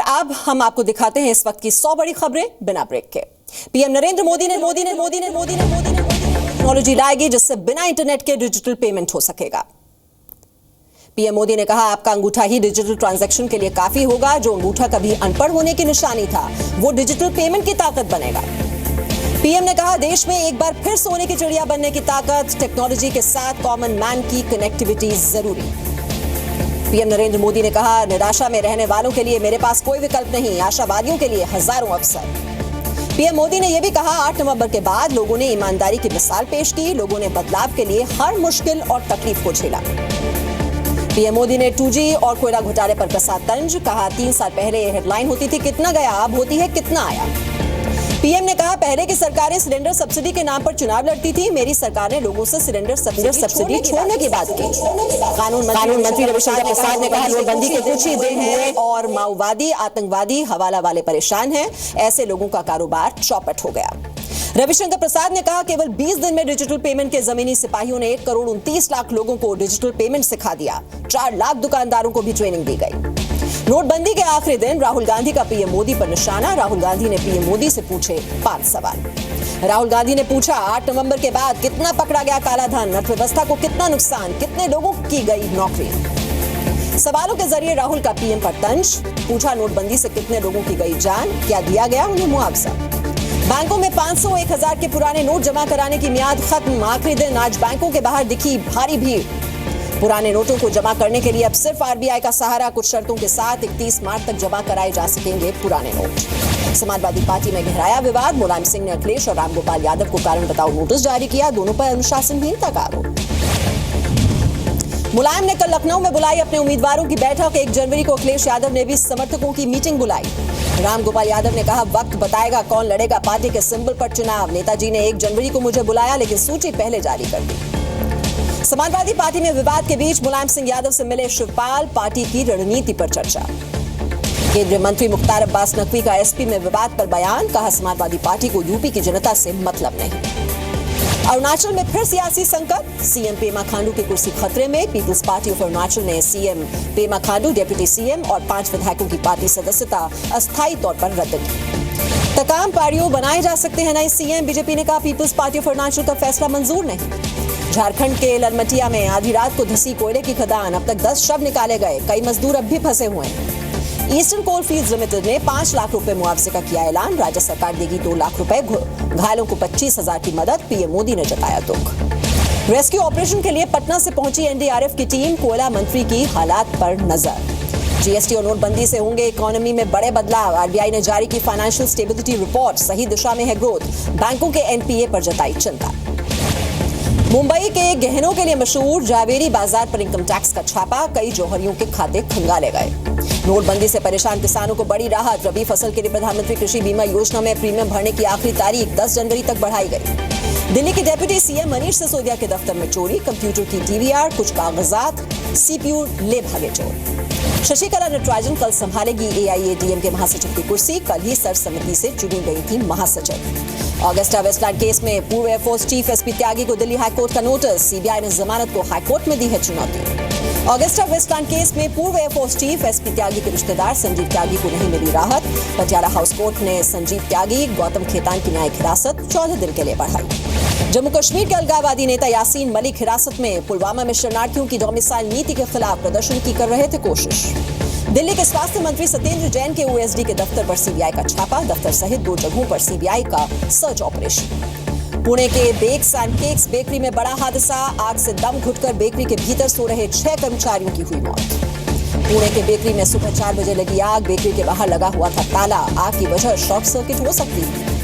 अब हम आपको दिखाते हैं इस वक्त की 100 बड़ी खबरें बिना ब्रेक के। पीएम नरेंद्र मोदी ने टेक्नोलॉजी लाएगी जिससे बिना इंटरनेट के डिजिटल पेमेंट हो सकेगा। पीएम मोदी ने कहा आपका अंगूठा ही डिजिटल ट्रांजैक्शन के लिए काफी होगा। जो अंगूठा कभी अनपढ़ होने की निशानी था वो डिजिटल पेमेंट की ताकत बनेगा। पीएम ने कहा देश में एक बार फिर सोने की चिड़िया बनने की ताकत, टेक्नोलॉजी के साथ कॉमन मैन की कनेक्टिविटी जरूरी। पीएम नरेंद्र मोदी ने कहा निराशा में रहने वालों के लिए मेरे पास कोई विकल्प नहीं, आशावादियों के लिए हजारों अवसर। पीएम मोदी ने यह भी कहा 8 नवंबर के बाद लोगों ने ईमानदारी की मिसाल पेश की, लोगों ने बदलाव के लिए हर मुश्किल और तकलीफ को झेला। पीएम मोदी ने 2G और कोयला घोटाले पर कसा तंज, कहा 3 साल पहले ये हेडलाइन होती थी कितना गया, अब होती है कितना आया। पीएम ने कहा पहले की सरकारें सिलेंडर सब्सिडी के नाम पर चुनाव लड़ती थी, मेरी सरकार ने लोगों से सिलेंडर सब्सिडी छोड़ने की बात की। कानून मंत्री रविशंकर प्रसाद ने कहा नोटबंदी के कुछ ही दिन हुए और माओवादी, आतंकवादी, हवाला वाले परेशान हैं, ऐसे लोगों का कारोबार चौपट हो गया। रविशंकर प्रसाद ने कहा केवल 20 दिन में डिजिटल पेमेंट के जमीनी सिपाहियों ने 1 करोड़ 29 लाख लोगों को डिजिटल पेमेंट सिखा दिया। 4 लाख दुकानदारों को भी ट्रेनिंग दी गई। नोटबंदी के आखिरी दिन राहुल गांधी का पीएम मोदी पर निशाना, राहुल गांधी ने पीएम मोदी से पूछे 5 सवाल। राहुल गांधी ने पूछा 8 नवंबर के बाद कितना पकड़ा गया काला धन, अर्थव्यवस्था को कितना नुकसान, कितने लोगों की गई नौकरी। सवालों के जरिए राहुल का पीएम पर तंज, पूछा नोटबंदी से कितने लोगों की गई जान, क्या दिया गया उन्हें मुआवजा। बैंकों में 500, 1000 के पुराने नोट जमा कराने की मियाद खत्म, आखिरी दिन आज बैंकों के बाहर दिखी भारी भीड़। पुराने नोटों को जमा करने के लिए अब सिर्फ आरबीआई का सहारा, कुछ शर्तों के साथ 31 मार्च तक जमा कराए जा सकेंगे पुराने नोट। समाजवादी पार्टी में गहराया विवाद, मुलायम सिंह ने अखिलेश और रामगोपाल यादव को कारण बताओ नोटिस जारी किया, दोनों पर अनुशासनहीनता का आरोप। मुलायम ने कल लखनऊ में बुलाई अपने उम्मीदवारों की बैठक, 1 जनवरी को अखिलेश यादव ने भी समर्थकों की मीटिंग बुलाई। रामगोपाल यादव ने कहा वक्त बताएगा कौन लड़ेगा पार्टी के सिंबल पर चुनाव, नेताजी ने 1 जनवरी को मुझे बुलाया लेकिन सूची पहले जारी कर दी। समाजवादी पार्टी में विवाद के बीच मुलायम सिंह यादव से मिले शिवपाल, पार्टी की रणनीति पर चर्चा। केंद्रीय मंत्री मुख्तार अब्बास नकवी का एसपी में विवाद पर बयान, कहा समाजवादी पार्टी को यूपी की जनता से मतलब नहीं। अरुणाचल में फिर सियासी संकट, सीएम पेमा खांडू की कुर्सी खतरे में, पीपल्स पार्टी ऑफ अरुणाचल ने CM Pema Khandu, deputy CM और 5 विधायकों की पार्टी सदस्यता अस्थायी तौर पर रद्द की। तकाम पारियो बनाए जा सकते हैं नए सीएम, बीजेपी ने कहा पीपल्स पार्टी ऑफ अरुणाचल का फैसला मंजूर नहीं। झारखंड के ललमटिया में आधी रात को धसी कोयले की खदान, अब तक 10 शव निकाले गए, कई मजदूर अब भी फंसे हुए हैं। ईस्टर्न कोल फील्ड्स लिमिटेड ने 5 लाख रुपए मुआवजे का किया ऐलान, राज्य सरकार देगी 2 लाख रुपए, घायलों को 25,000 की मदद, पीएम मोदी ने जताया दुख। रेस्क्यू ऑपरेशन के लिए पटना से पहुंची एनडीआरएफ की टीम, कोयला मंत्री की हालात पर नजर। जीएसटी और नोटबंदी से होंगे इकोनॉमी में बड़े बदलाव, आरबीआई ने जारी की फाइनेंशियल स्टेबिलिटी रिपोर्ट, सही दिशा में है ग्रोथ, बैंकों के एनपीए पर जताई चिंता। मुंबई के गहनों के लिए मशहूर जावेरी बाजार पर इनकम टैक्स का छापा, कई जौहरियों के खाते खंगाले गए। नोटबंदी से परेशान किसानों को बड़ी राहत, रबी फसल के लिए प्रधानमंत्री कृषि बीमा योजना में प्रीमियम भरने की आखिरी तारीख 10 जनवरी तक बढ़ाई गई। दिल्ली के डिप्टी सीएम मनीष सिसोदिया के दफ्तर में चोरी, कंप्यूटर की डीवीआर, कुछ कागजात, सीपीयू ले भागे चोर। शशिकला नटराजन कल संभालेगी एआईएडीएम के महासचिव की कुर्सी, कल ही सर्वसम्मति से चुनी गई थी महासचिव। ऑगस्टा वेस्टलैंड केस में पूर्व एयरफोर्स चीफ एसपी त्यागी को दिल्ली हाईकोर्ट का नोटिस, सीबीआई ने जमानत को हाईकोर्ट में दी है चुनौती। ऑगस्टा वेस्टलैंड केस में पूर्व एयरफोर्स चीफ एसपी त्यागी के रिश्तेदार संजीव त्यागी को नहीं मिली राहत, पटियाला हाउस कोर्ट ने संजीव त्यागी, गौतम खेतान की न्यायिक हिरासत 14 दिन के लिए बढ़ाई। जम्मू कश्मीर के अलगाववादी नेता यासीन मलिक हिरासत में, पुलवामा में शरणार्थियों की डोमिसाइल नीति के खिलाफ प्रदर्शन की कर रहे थे कोशिश। दिल्ली के स्वास्थ्य मंत्री सत्येंद्र जैन के ओएसडी के दफ्तर पर सीबीआई का छापा, दफ्तर सहित 2 जगहों पर सीबीआई का सर्च ऑपरेशन। पुणे के बेक्स एंड केक्स बेकरी में बड़ा हादसा, आग से दम घुटकर बेकरी के भीतर सो रहे 6 कर्मचारियों की हुई मौत। पुणे के बेकरी में सुबह 4 बजे लगी आग, बेकरी के बाहर लगा हुआ था ताला, आग की वजह शॉर्ट सर्किट हो सकती है।